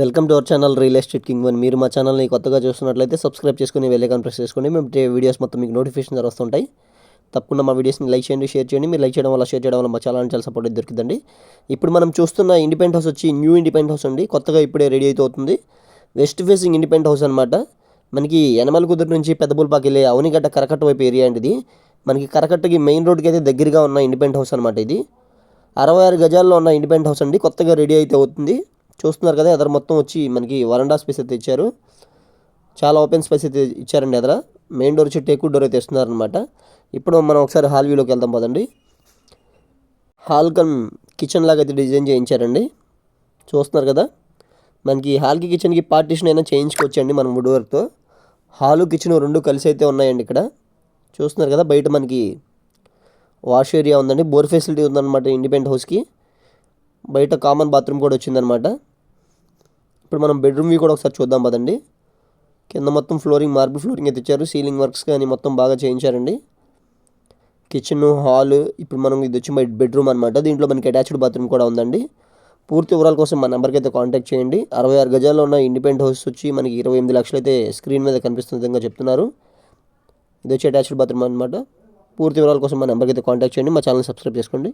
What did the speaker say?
Welcome to our channel real estate king one. మీరు మా ఛానల్ని కొత్తగా చూస్తున్నట్లయితే సబ్స్క్రైబ్ చేసుకుని బెల్ ఐకాన్ ప్రెస్ చేసుకోండి. మేము వీడియోస్ మొత్తం మీకు నోటిఫికేషన్ వస్తుంటాయి. తప్పకుండా మా వీడియోస్ని లైక్ చేయండి, షేర్ చేయండి. మీరు లైక్ చేయడం వల్ల, షేర్ చేయడం వల్ల మా ఛానల్ చాలా సపోర్ట్ దొరుకుతుందండి. ఇప్పుడు మనం చూస్తున్న ఇండిపెండెంట్ హౌస్ వచ్చి న్యూ ఇండిపెండెంట్ హౌస్ అండి. కొత్తగా ఇప్పుడే రెడీ అవుతుంది. వెస్ట్ ఫేసింగ్ ఇండిపెండెంట్ హౌస్ అనమాట. మనకి యనమల కుదురు నుంచి పెద్దబుల్పాకి వెళ్ళే అవనిగడ్డ కరకట్ట వైపు ఏరియా అండి ఇది. మనకి కరకట్టకి మెయిన్ రోడ్కి అయితే దగ్గరగా ఉన్న ఇండిపెండెంట్ హౌస్ అనమాట ఇది. 66 గజాల్లో ఉన్న ఇండిపెండెంట్ హౌస్ అండి. కొత్తగా రెడీ అయితే అవుతుంది. చూస్తున్నారు కదా, ఎదర మొత్తం వచ్చి మనకి వరండా స్పేస్ అయితే ఇచ్చారు. చాలా ఓపెన్ స్పేస్ అయితే ఇచ్చారండి. ఎదర మెయిన్ డోర్ వచ్చి టేకు డోర్ అయితే ఇస్తున్నారనమాట. ఇప్పుడు మనం ఒకసారి హాల్ వ్యూలోకి వెళ్దాం పదండి. హాల్ కమ్ కిచెన్ లాగా అయితే డిజైన్ చేయించారండి. చూస్తున్నారు కదా, మనకి హాల్కి కిచెన్కి పార్టీషన్ అయినా చేయించుకోవచ్చండి మనం వుడ్ వర్క్తో. హాలు కిచెన్ రెండు కలిసి అయితే ఉన్నాయండి ఇక్కడ. చూస్తున్నారు కదా, బయట మనకి వాష్ ఏరియా ఉందండి. బోర్ ఫెసిలిటీ ఉందన్నమాట ఇండిపెండెంట్ హౌస్కి. బయట కామన్ బాత్రూమ్ కూడా వచ్చిందనమాట. ఇప్పుడు మనం బెడ్రూమ్ వ్యూ కూడా ఒకసారి చూద్దాం పదండి. కింద మొత్తం ఫ్లోరింగ్ మార్బుల్ ఫ్లోరింగ్ అయితే ఇచ్చారు. సీలింగ్ వర్క్స్ కానీ మొత్తం బాగా చేయించారండి. Kitchen, hall. ఇప్పుడు మనం ఇది వచ్చి బెడ్రూమ్ అనమాట. దీంట్లో మనకి అటాచ్డ్ బాత్రూమ్ కూడా ఉందండి. పూర్తి వివరాల కోసం మా నెంబర్కి అయితే కాంటాక్ట్ చేయండి. 66 గజాల్లో ఉన్న ఇండిపెండెంట్ హౌస్ వచ్చి మనకి 28 లక్షలు అయితే స్క్రీన్ మీద కనిపిస్తున్న విధంగా చెప్తున్నారు. ఇది వచ్చి అటాచ్డ్ బాత్రూమ్ అనమాట. పూర్తి వివరాల కోసం మా నెంబర్కి అయితే కాంటాక్ట్ చేయండి. మా ఛానల్ సబ్స్క్రైబ్ చేసుకోండి.